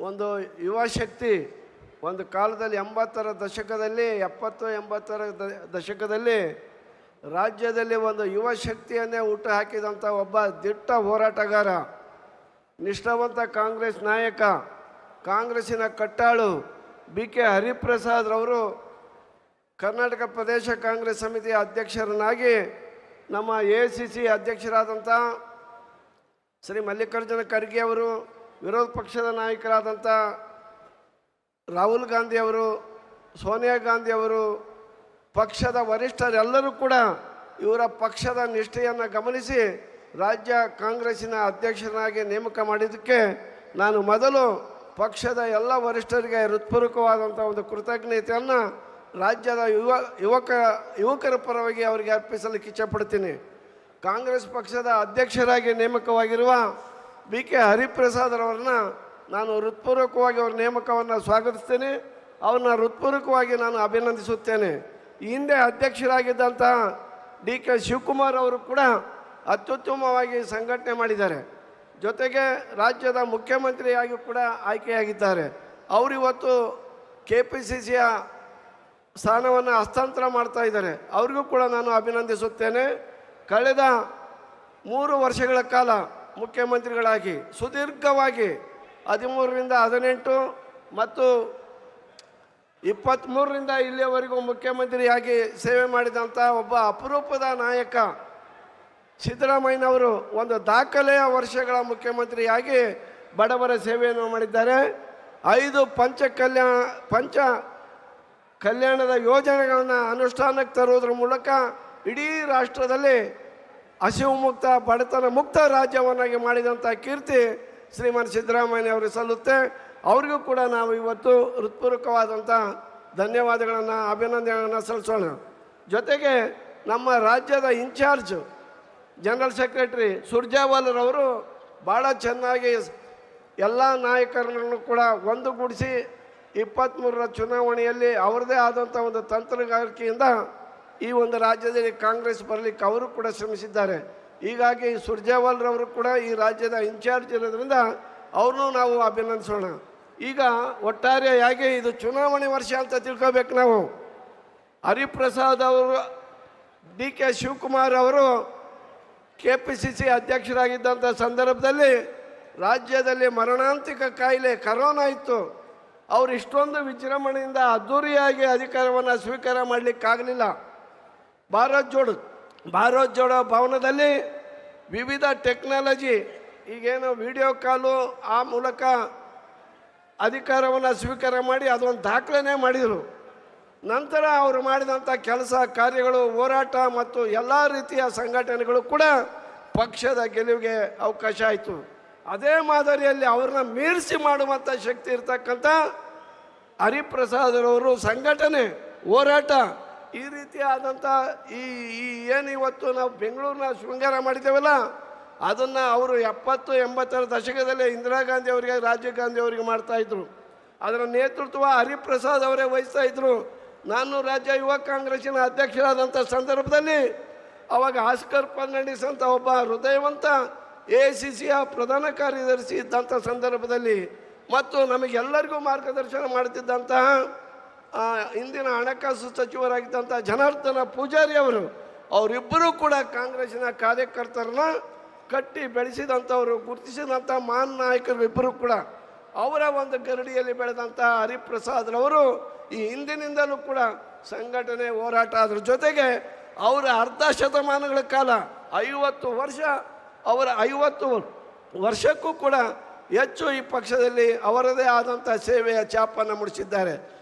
ಒಂದು ಯುವ ಶಕ್ತಿ ಒಂದು ಕಾಲದಲ್ಲಿ 80ರ ದಶಕದಲ್ಲಿ 70-80ರ ದಶಕದಲ್ಲಿ ರಾಜ್ಯದಲ್ಲಿ ಒಂದು ಯುವ ಶಕ್ತಿಯನ್ನೇ ಹುಟ್ಟು ಹಾಕಿದಂಥ ಒಬ್ಬ ದಿಟ್ಟ ಹೋರಾಟಗಾರ, ನಿಷ್ಠಾವಂತ ಕಾಂಗ್ರೆಸ್ ನಾಯಕ, ಕಾಂಗ್ರೆಸ್ಸಿನ ಕಟ್ಟಾಳು BK ಹರಿಪ್ರಸಾದ್ ರವರು ಕರ್ನಾಟಕ ಪ್ರದೇಶ ಕಾಂಗ್ರೆಸ್ ಸಮಿತಿಯ ಅಧ್ಯಕ್ಷರನ್ನಾಗಿ ನಮ್ಮ ACC ಅಧ್ಯಕ್ಷರಾದಂಥ ಶ್ರೀ ಮಲ್ಲಿಕಾರ್ಜುನ ಖರ್ಗೆ ಅವರು, ವಿರೋಧ ಪಕ್ಷದ ನಾಯಕರಾದಂಥ ರಾಹುಲ್ ಗಾಂಧಿ ಅವರು, ಸೋನಿಯಾ ಗಾಂಧಿ ಅವರು, ಪಕ್ಷದ ವರಿಷ್ಠರೆಲ್ಲರೂ ಕೂಡ ಇವರ ಪಕ್ಷದ ನಿಷ್ಠೆಯನ್ನು ಗಮನಿಸಿ ರಾಜ್ಯ ಕಾಂಗ್ರೆಸ್ಸಿನ ಅಧ್ಯಕ್ಷರನ್ನಾಗಿ ನೇಮಕ ಮಾಡಿದ್ದಕ್ಕೆ ನಾನು ಮೊದಲು ಪಕ್ಷದ ಎಲ್ಲ ವರಿಷ್ಠರಿಗೆ ಹೃತ್ಪೂರ್ವಕವಾದಂಥ ಒಂದು ಕೃತಜ್ಞತೆಯನ್ನು ರಾಜ್ಯದ ಯುವಕರ ಪರವಾಗಿ ಅವರಿಗೆ ಅರ್ಪಿಸಲಿಕ್ಕೆ ಇಚ್ಛಪಡ್ತೀನಿ. ಕಾಂಗ್ರೆಸ್ ಪಕ್ಷದ ಅಧ್ಯಕ್ಷರಾಗಿ ನೇಮಕವಾಗಿರುವ BK ಹರಿಪ್ರಸಾದ್ ಅವರನ್ನ ನಾನು ಹೃತ್ಪೂರ್ವಕವಾಗಿ ಅವರ ನೇಮಕವನ್ನು ಸ್ವಾಗತಿಸ್ತೇನೆ. ಅವ್ರನ್ನ ಹೃತ್ಪೂರ್ವಕವಾಗಿ ನಾನು ಅಭಿನಂದಿಸುತ್ತೇನೆ. ಹಿಂದೆ ಅಧ್ಯಕ್ಷರಾಗಿದ್ದಂಥ DK ಶಿವಕುಮಾರ್ ಅವರು ಕೂಡ ಅತ್ಯುತ್ತಮವಾಗಿ ಸಂಘಟನೆ ಮಾಡಿದ್ದಾರೆ. ಜೊತೆಗೆ ರಾಜ್ಯದ ಮುಖ್ಯಮಂತ್ರಿಯಾಗಿ ಕೂಡ ಆಯ್ಕೆಯಾಗಿದ್ದಾರೆ. ಅವರಿವತ್ತು KPCCಯ ಸ್ಥಾನವನ್ನು ಹಸ್ತಾಂತರ ಮಾಡ್ತಾ ಇದ್ದಾರೆ. ಅವ್ರಿಗೂ ಕೂಡ ನಾನು ಅಭಿನಂದಿಸುತ್ತೇನೆ. ಕಳೆದ 3 ವರ್ಷಗಳ ಕಾಲ ಮುಖ್ಯಮಂತ್ರಿಗಳಾಗಿ ಸುದೀರ್ಘವಾಗಿ 13ರಿಂದ 18 ಮತ್ತು 23ರಿಂದ ಇಲ್ಲಿಯವರೆಗೂ ಮುಖ್ಯಮಂತ್ರಿಯಾಗಿ ಸೇವೆ ಮಾಡಿದಂಥ ಒಬ್ಬ ಅಪರೂಪದ ನಾಯಕ ಸಿದ್ದರಾಮಯ್ಯನವರು ಒಂದು ದಾಖಲೆಯ ವರ್ಷಗಳ ಮುಖ್ಯಮಂತ್ರಿಯಾಗಿ ಬಡವರ ಸೇವೆಯನ್ನು ಮಾಡಿದ್ದಾರೆ. 5 ಪಂಚ ಕಲ್ಯಾಣದ ಯೋಜನೆಗಳನ್ನು ಅನುಷ್ಠಾನಕ್ಕೆ ತರುವುದರ ಮೂಲಕ ಇಡೀ ರಾಷ್ಟ್ರದಲ್ಲಿ ಹಸಿವು ಮುಕ್ತ, ಬಡತನ ಮುಕ್ತ ರಾಜ್ಯವನ್ನಾಗಿ ಮಾಡಿದಂಥ ಕೀರ್ತಿ ಶ್ರೀಮಾನ್ ಸಿದ್ದರಾಮಯ್ಯ ಅವರಿಗೆ ಸಲ್ಲುತ್ತೆ. ಅವರಿಗೂ ಕೂಡ ನಾವು ಇವತ್ತು ಹೃತ್ಪೂರ್ವಕವಾದಂಥ ಧನ್ಯವಾದಗಳನ್ನು, ಅಭಿನಂದನೆಗಳನ್ನು ಸಲ್ಲಿಸೋಣ. ಜೊತೆಗೆ ನಮ್ಮ ರಾಜ್ಯದ ಇನ್ಚಾರ್ಜ್ ಜನರಲ್ ಸೆಕ್ರೆಟರಿ ಸುರ್ಜೇವಾಲಾರವರು ಭಾಳ ಚೆನ್ನಾಗಿ ಎಲ್ಲ ನಾಯಕರನ್ನು ಕೂಡ ಒಂದುಗೂಡಿಸಿ 23ರ ಚುನಾವಣೆಯಲ್ಲಿ ಅವರದೇ ಆದಂಥ ಒಂದು ತಂತ್ರಗಾರಿಕೆಯಿಂದ ಈ ಒಂದು ರಾಜ್ಯದಲ್ಲಿ ಕಾಂಗ್ರೆಸ್ ಬರಲಿಕ್ಕೆ ಅವರು ಕೂಡ ಶ್ರಮಿಸಿದ್ದಾರೆ. ಹೀಗಾಗಿ ಸುರ್ಜೇವಾಲಾರವರು ಕೂಡ ಈ ರಾಜ್ಯದ ಇನ್ಚಾರ್ಜ್ ಇರೋದ್ರಿಂದ ಅವ್ರನ್ನೂ ನಾವು ಅಭಿನಂದಿಸೋಣ. ಈಗ ಒಟ್ಟಾರೆಯಾಗಿ ಇದು ಚುನಾವಣೆ ವರ್ಷ ಅಂತ ತಿಳ್ಕೋಬೇಕು ನಾವು. ಹರಿಪ್ರಸಾದ್ ಅವರು, DK ಶಿವಕುಮಾರ್ ಅವರು KPCC ಅಧ್ಯಕ್ಷರಾಗಿದ್ದಂಥ ಸಂದರ್ಭದಲ್ಲಿ ರಾಜ್ಯದಲ್ಲಿ ಮರಣಾಂತಿಕ ಕಾಯಿಲೆ ಕರೋನಾ ಇತ್ತು. ಅವರು ಇಷ್ಟೊಂದು ವಿಜೃಂಭಣೆಯಿಂದ ಅದ್ಧೂರಿಯಾಗಿ ಅಧಿಕಾರವನ್ನು ಸ್ವೀಕಾರ ಮಾಡಲಿಕ್ಕಾಗಲಿಲ್ಲ. ಭಾರತ್ ಜೋಡೋ ಭವನದಲ್ಲಿ ವಿವಿಧ ಟೆಕ್ನಾಲಜಿ, ಈಗೇನು ವಿಡಿಯೋ ಕಾಲು, ಆ ಮೂಲಕ ಅಧಿಕಾರವನ್ನು ಸ್ವೀಕಾರ ಮಾಡಿ ಅದೊಂದು ದಾಖಲೆನೇ ಮಾಡಿದರು. ನಂತರ ಅವರು ಮಾಡಿದಂಥ ಕೆಲಸ ಕಾರ್ಯಗಳು, ಹೋರಾಟ ಮತ್ತು ಎಲ್ಲ ರೀತಿಯ ಸಂಘಟನೆಗಳು ಕೂಡ ಪಕ್ಷದ ಗೆಲುವಿಗೆ ಅವಕಾಶ ಆಯಿತು. ಅದೇ ಮಾದರಿಯಲ್ಲಿ ಅವ್ರನ್ನ ಮೀರಿಸಿ ಮಾಡುವಂಥ ಶಕ್ತಿ ಇರ್ತಕ್ಕಂಥ ಹರಿಪ್ರಸಾದರವರು ಸಂಘಟನೆ, ಹೋರಾಟ, ಈ ರೀತಿಯಾದಂಥ ಈ ಏನು ಇವತ್ತು ನಾವು ಬೆಂಗಳೂರಿನ ಶೃಂಗಾರ ಮಾಡಿದ್ದೇವಲ್ಲ, ಅದನ್ನು ಅವರು 70-80ರ ದಶಕದಲ್ಲಿ ಇಂದಿರಾ ಗಾಂಧಿ ಅವರಿಗೆ, ರಾಜೀವ್ ಗಾಂಧಿ ಅವರಿಗೆ ಮಾಡ್ತಾಯಿದ್ರು. ಅದರ ನೇತೃತ್ವ ಹರಿಪ್ರಸಾದ್ ಅವರೇ ವಹಿಸ್ತಾಯಿದ್ರು. ನಾನು ರಾಜ್ಯ ಯುವ ಕಾಂಗ್ರೆಸ್ಸಿನ ಅಧ್ಯಕ್ಷರಾದಂಥ ಸಂದರ್ಭದಲ್ಲಿ ಅವಾಗ ಆಸ್ಕರ್ ಫರ್ನಾಂಡಿಸ್ ಅಂತ ಒಬ್ಬ ಹೃದಯವಂತ ACCಯ ಪ್ರಧಾನ ಕಾರ್ಯದರ್ಶಿ ಇದ್ದಂಥ ಸಂದರ್ಭದಲ್ಲಿ ಮತ್ತು ನಮಗೆಲ್ಲರಿಗೂ ಮಾರ್ಗದರ್ಶನ ಮಾಡುತ್ತಿದ್ದಂತಹ ಇಂದಿನ ಹಣಕಾಸು ಸಚಿವರಾಗಿದ್ದಂಥ ಜನಾರ್ದನ ಪೂಜಾರಿ ಅವರಿಬ್ಬರೂ ಕೂಡ ಕಾಂಗ್ರೆಸ್ಸಿನ ಕಾರ್ಯಕರ್ತರನ್ನ ಕಟ್ಟಿ ಬೆಳೆಸಿದಂಥವರು, ಗುರುತಿಸಿದಂಥ ಮಹಾನ್ ನಾಯಕರು ಇಬ್ಬರು ಕೂಡ. ಅವರ ಒಂದು ಗರಡಿಯಲ್ಲಿ ಬೆಳೆದಂಥ ಹರಿಪ್ರಸಾದ್ರವರು ಈ ಹಿಂದಿನಿಂದಲೂ ಕೂಡ ಸಂಘಟನೆ, ಹೋರಾಟ, ಅದ್ರ ಜೊತೆಗೆ ಅವರ ಅರ್ಧ ಶತಮಾನಗಳ ಕಾಲ 50 ವರ್ಷ, ಅವರ 50 ವರ್ಷಕ್ಕೂ ಕೂಡ ಹೆಚ್ಚು ಈ ಪಕ್ಷದಲ್ಲಿ ಅವರದೇ ಆದಂಥ ಸೇವೆಯ ಛಾಪನ್ನು ಮೂಡಿಸಿದ್ದಾರೆ.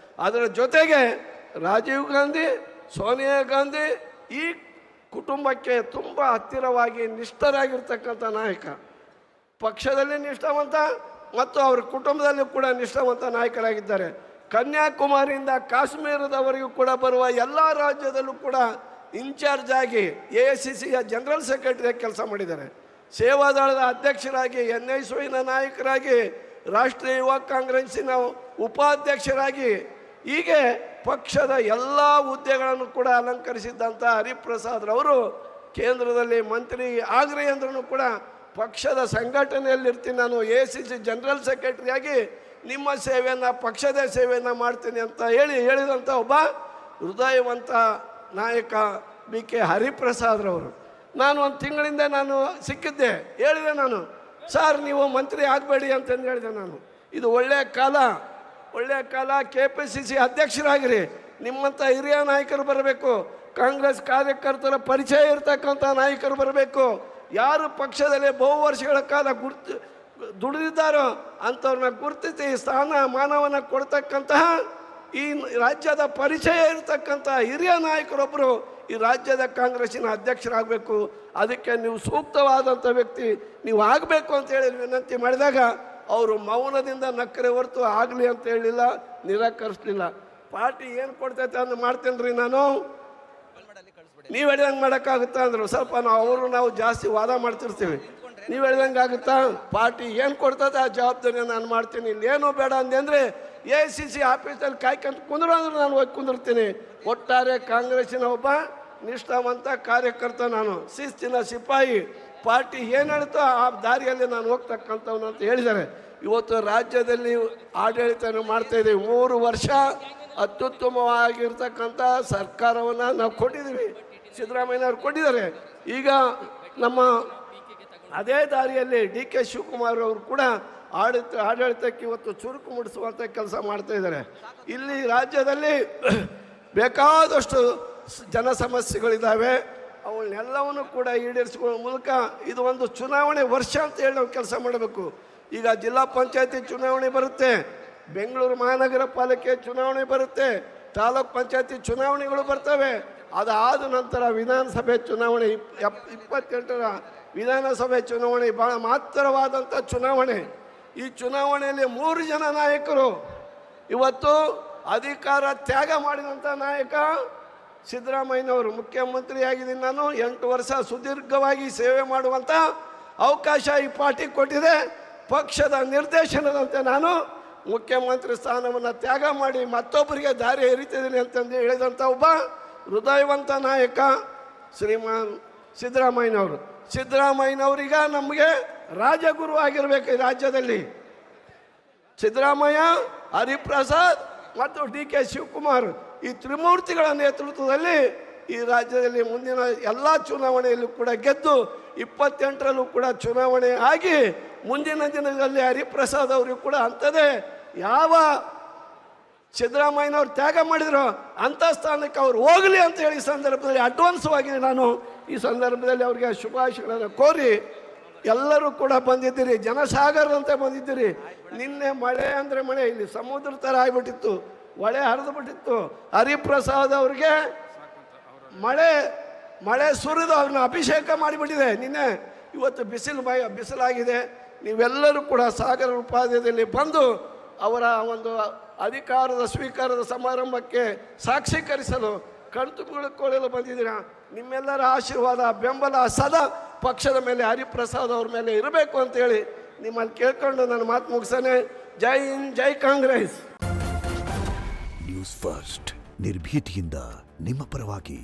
ಅದರ ಜೊತೆಗೆ ರಾಜೀವ್ ಗಾಂಧಿ, ಸೋನಿಯಾ ಗಾಂಧಿ ಈ ಕುಟುಂಬಕ್ಕೆ ತುಂಬ ಹತ್ತಿರವಾಗಿ ನಿಷ್ಠರಾಗಿರ್ತಕ್ಕಂಥ ನಾಯಕ, ಪಕ್ಷದಲ್ಲಿ ನಿಷ್ಠಾವಂತ ಮತ್ತು ಅವರ ಕುಟುಂಬದಲ್ಲೂ ಕೂಡ ನಿಷ್ಠಾವಂತ ನಾಯಕರಾಗಿದ್ದಾರೆ. ಕನ್ಯಾಕುಮಾರಿಯಿಂದ ಕಾಶ್ಮೀರದವರೆಗೂ ಕೂಡ ಬರುವ ಎಲ್ಲ ರಾಜ್ಯದಲ್ಲೂ ಕೂಡ ಇನ್ಚಾರ್ಜ್ ಆಗಿ ACCಯ ಜನರಲ್ ಸೆಕ್ರೆಟರಿಯಾಗಿ ಕೆಲಸ ಮಾಡಿದ್ದಾರೆ. ಸೇವಾದಳದ ಅಧ್ಯಕ್ಷರಾಗಿ, NSYನ ನಾಯಕರಾಗಿ, ರಾಷ್ಟ್ರೀಯ ಯುವ ಕಾಂಗ್ರೆಸ್ಸಿನ ಉಪಾಧ್ಯಕ್ಷರಾಗಿ, ಹೀಗೆ ಪಕ್ಷದ ಎಲ್ಲ ಹುದ್ದೆಗಳನ್ನು ಕೂಡ ಅಲಂಕರಿಸಿದ್ದಂಥ ಹರಿಪ್ರಸಾದ್ರವರು ಕೇಂದ್ರದಲ್ಲಿ ಮಂತ್ರಿ ಆಗ್ರಿ ಅಂದ್ರೂ ಕೂಡ ಪಕ್ಷದ ಸಂಘಟನೆಯಲ್ಲಿರ್ತೀನಿ, ನಾನು ACC ಜನರಲ್ ಸೆಕ್ರೆಟರಿಯಾಗಿ ನಿಮ್ಮ ಸೇವೆಯನ್ನು ಪಕ್ಷದ ಸೇವೆಯನ್ನು ಮಾಡ್ತೀನಿ ಅಂತ ಹೇಳಿದಂಥ ಒಬ್ಬ ಹೃದಯವಂತ ನಾಯಕ ಬಿ ಕೆ ಹರಿಪ್ರಸಾದ್ರವರು. ನಾನು ಒಂದು ತಿಂಗಳಿಂದ ನಾನು ಸಿಕ್ಕಿದ್ದೆ, ಹೇಳಿದೆ ನಾನು, ಸರ್ ನೀವು ಮಂತ್ರಿ ಆಗಬೇಡಿ ಅಂತಂದು ಹೇಳಿದೆ ನಾನು. ಇದು ಒಳ್ಳೆಯ ಕಾಲ, KPCC ಅಧ್ಯಕ್ಷರಾಗಿರಿ, ನಿಮ್ಮಂಥ ಹಿರಿಯ ನಾಯಕರು ಬರಬೇಕು, ಕಾಂಗ್ರೆಸ್ ಕಾರ್ಯಕರ್ತರ ಪರಿಚಯ ಇರ್ತಕ್ಕಂಥ ನಾಯಕರು ಬರಬೇಕು, ಯಾರು ಪಕ್ಷದಲ್ಲಿ ಬಹು ವರ್ಷಗಳ ಕಾಲ ದುಡಿದಿದ್ದಾರೋ ಅಂಥವ್ರನ್ನ ಗುರುತಿಸಿ ಸ್ಥಾನ ಮಾನವನ್ನ ಕೊಡ್ತಕ್ಕಂತಹ ಈ ರಾಜ್ಯದ ಪರಿಚಯ ಇರತಕ್ಕಂಥ ಹಿರಿಯ ನಾಯಕರೊಬ್ಬರು ಈ ರಾಜ್ಯದ ಕಾಂಗ್ರೆಸ್ಸಿನ ಅಧ್ಯಕ್ಷರಾಗಬೇಕು. ಅದಕ್ಕೆ ನೀವು ಸೂಕ್ತವಾದಂಥ ವ್ಯಕ್ತಿ ನೀವು ಆಗಬೇಕು ಅಂತೇಳಿ ವಿನಂತಿ ಮಾಡಿದಾಗ ಅವರು ಮೌನದಿಂದ ನಕ್ಕರೆ ಹೊರತು ಆಗಲಿ ಅಂತ ಹೇಳಿಲ್ಲ, ನಿರಾಕರಿಸಲಿಲ್ಲ. ಪಾರ್ಟಿ ಏನು ಕೊಡ್ತೈತೆ ಅಂತ ಮಾಡ್ತೇನೆ ರೀ ನಾನು, ನೀವು ಹೇಳ್ದಂಗೆ ಮಾಡೋಕ್ಕಾಗುತ್ತಾ ಅಂದರು. ಸ್ವಲ್ಪ ನಾವು ಜಾಸ್ತಿ ವಾದ ಮಾಡ್ತಿರ್ತೀವಿ, ನೀವು ಹೇಳ್ದಂಗೆ ಆಗುತ್ತಾ, ಪಾರ್ಟಿ ಏನು ಕೊಡ್ತದೆ ಆ ಜವಾಬ್ದಾರಿ ನಾನು ಮಾಡ್ತೀನಿ, ಇಲ್ಲೇನೂ ಬೇಡ ಅಂದೆ AICC ಆಫೀಸಲ್ಲಿ ಕಾಯ್ಕೊಂತ ಕುಂದ್ರು ಅಂದ್ರೆ ನಾನು ಹೋಗಿ ಕುಂದಿರ್ತೀನಿ. ಒಟ್ಟಾರೆ ಕಾಂಗ್ರೆಸ್ಸಿನ ಒಬ್ಬ ನಿಷ್ಠಾವಂತ ಕಾರ್ಯಕರ್ತ, ನಾನು ಶಿಸ್ತಿನ ಸಿಪಾಯಿ, ಪಾರ್ಟಿ ಏನು ಹೇಳ್ತೋ ಆ ದಾರಿಯಲ್ಲಿ ನಾನು ಹೋಗ್ತಕ್ಕಂಥವ್ನು ಅಂತ ಹೇಳಿದ್ದಾರೆ. ಇವತ್ತು ರಾಜ್ಯದಲ್ಲಿ ಆಡಳಿತ ಮಾಡ್ತಾಯಿದ್ದೀವಿ. 3 ವರ್ಷ ಅತ್ಯುತ್ತಮವಾಗಿರ್ತಕ್ಕಂಥ ಸರ್ಕಾರವನ್ನು ನಾವು ಕೊಟ್ಟಿದ್ದೀವಿ, ಸಿದ್ದರಾಮಯ್ಯನವ್ರು ಕೊಟ್ಟಿದ್ದಾರೆ. ಈಗ ನಮ್ಮ ಅದೇ ದಾರಿಯಲ್ಲಿ DK ಶಿವಕುಮಾರ್ ಅವರು ಕೂಡ ಆಡಳಿತಕ್ಕೆ ಇವತ್ತು ಚುರುಕು ಮೂಡಿಸುವಂಥ ಕೆಲಸ ಮಾಡ್ತಾ ಇದ್ದಾರೆ. ಇಲ್ಲಿ ರಾಜ್ಯದಲ್ಲಿ ಬೇಕಾದಷ್ಟು ಜನ ಸಮಸ್ಯೆಗಳಿದ್ದಾವೆ, ಅವನ್ನೆಲ್ಲವನ್ನು ಕೂಡ ಈಡೇರಿಸಿಕೊಳ್ಳೋ ಮೂಲಕ ಇದು ಒಂದು ಚುನಾವಣೆ ವರ್ಷ ಅಂತ ಹೇಳಿ ನಾವು ಕೆಲಸ ಮಾಡಬೇಕು. ಈಗ ಜಿಲ್ಲಾ ಪಂಚಾಯತಿ ಚುನಾವಣೆ ಬರುತ್ತೆ, ಬೆಂಗಳೂರು ಮಹಾನಗರ ಪಾಲಿಕೆ ಚುನಾವಣೆ ಬರುತ್ತೆ, ತಾಲೂಕ್ ಪಂಚಾಯತಿ ಚುನಾವಣೆಗಳು ಬರ್ತವೆ. ಅದಾದ ನಂತರ ವಿಧಾನಸಭೆ ಚುನಾವಣೆ 28ರ ವಿಧಾನಸಭೆ ಚುನಾವಣೆ ಭಾಳ ಮಹತ್ತರವಾದಂಥ ಚುನಾವಣೆ. ಈ ಚುನಾವಣೆಯಲ್ಲಿ 3 ಜನ ನಾಯಕರು ಇವತ್ತು ಅಧಿಕಾರ ತ್ಯಾಗ ಮಾಡಿದಂಥ ನಾಯಕ ಸಿದ್ದರಾಮಯ್ಯನವರು. ಮುಖ್ಯಮಂತ್ರಿಯಾಗಿದ್ದೀನಿ ನಾನು, 8 ವರ್ಷ ಸುದೀರ್ಘವಾಗಿ ಸೇವೆ ಮಾಡುವಂಥ ಅವಕಾಶ ಈ ಪಾರ್ಟಿ ಕೊಟ್ಟಿದೆ. ಪಕ್ಷದ ನಿರ್ದೇಶನದಂತೆ ನಾನು ಮುಖ್ಯಮಂತ್ರಿ ಸ್ಥಾನವನ್ನು ತ್ಯಾಗ ಮಾಡಿ ಮತ್ತೊಬ್ಬರಿಗೆ ದಾರಿ ಎರಿತಿದ್ದೀನಿ ಅಂತಂದು ಹೇಳಿದಂಥ ಒಬ್ಬ ಹೃದಯವಂತ ನಾಯಕ ಶ್ರೀಮಾನ್ ಸಿದ್ದರಾಮಯ್ಯನವರು. ಸಿದ್ದರಾಮಯ್ಯನವರೀಗ ನಮಗೆ ರಾಜಗುರು ಆಗಿರಬೇಕು. ಈ ರಾಜ್ಯದಲ್ಲಿ ಸಿದ್ದರಾಮಯ್ಯ, ಹರಿಪ್ರಸಾದ್ ಮತ್ತು DK ಶಿವಕುಮಾರ್ ಈ ತ್ರಿಮೂರ್ತಿಗಳ ನೇತೃತ್ವದಲ್ಲಿ ಈ ರಾಜ್ಯದಲ್ಲಿ ಮುಂದಿನ ಎಲ್ಲ ಚುನಾವಣೆಯಲ್ಲೂ ಕೂಡ ಗೆದ್ದು 28ರಲ್ಲೂ ಕೂಡ ಚುನಾವಣೆ ಆಗಿ ಮುಂದಿನ ದಿನದಲ್ಲಿ ಹರಿಪ್ರಸಾದ್ ಅವರು ಕೂಡ ಅಂಥದ್ದೇ ಯಾವ ಸಿದ್ದರಾಮಯ್ಯನವ್ರು ತ್ಯಾಗ ಮಾಡಿದ್ರು ಅಂಥ ಸ್ಥಾನಕ್ಕೆ ಅವ್ರು ಹೋಗಲಿ ಅಂತ ಹೇಳಿ ಸಂದರ್ಭದಲ್ಲಿ ಅಡ್ವಾನ್ಸ್ವಾಗಿ ನಾನು ಈ ಸಂದರ್ಭದಲ್ಲಿ ಅವರಿಗೆ ಶುಭಾಶಯಗಳನ್ನು ಕೋರಿ ಎಲ್ಲರೂ ಕೂಡ ಬಂದಿದ್ದೀರಿ, ಜನಸಾಗರದಂತೆ ಬಂದಿದ್ದೀರಿ. ನಿನ್ನೆ ಮಳೆ ಅಂದರೆ ಮಳೆ ಇಲ್ಲಿ ಸಮುದ್ರ ಥರ ಆಗಿಬಿಟ್ಟಿತ್ತು, ಹೊಳೆ ಹರಿದು ಬಿಟ್ಟಿತ್ತು. ಹರಿಪ್ರಸಾದ್ ಅವ್ರಿಗೆ ಮಳೆ ಸುರಿದು ಅವ್ರನ್ನ ಅಭಿಷೇಕ ಮಾಡಿಬಿಟ್ಟಿದೆ ನಿನ್ನೆ. ಇವತ್ತು ಬಿಸಿಲಾಗಿದೆ. ನೀವೆಲ್ಲರೂ ಕೂಡ ಸಾಗರ ಉಪಾಧ್ಯದಲ್ಲಿ ಬಂದು ಅವರ ಒಂದು ಅಧಿಕಾರದ ಸ್ವೀಕಾರದ ಸಮಾರಂಭಕ್ಕೆ ಸಾಕ್ಷೀಕರಿಸಲು ಕಣ್ತುಕೊಳ್ಳಲು ಬಂದಿದ್ದೀರಾ. ನಿಮ್ಮೆಲ್ಲರ ಆಶೀರ್ವಾದ ಬೆಂಬಲ ಸದಾ ಪಕ್ಷದ ಮೇಲೆ, ಹರಿಪ್ರಸಾದ್ ಅವ್ರ ಮೇಲೆ ಇರಬೇಕು ಅಂತೇಳಿ ನಿಮ್ಮಲ್ಲಿ ಕೇಳ್ಕೊಂಡು ನನ್ನ ಮಾತು ಮುಗಿಸೇನೆ. ಜೈ ಹಿಂದ್, ಜೈ ಕಾಂಗ್ರೆಸ್. ನ್ಯೂಸ್ ಫಸ್ಟ್, ನಿರ್ಭೀತಿಯಿಂದ ನಿಮ್ಮ ಪರವಾಗಿ.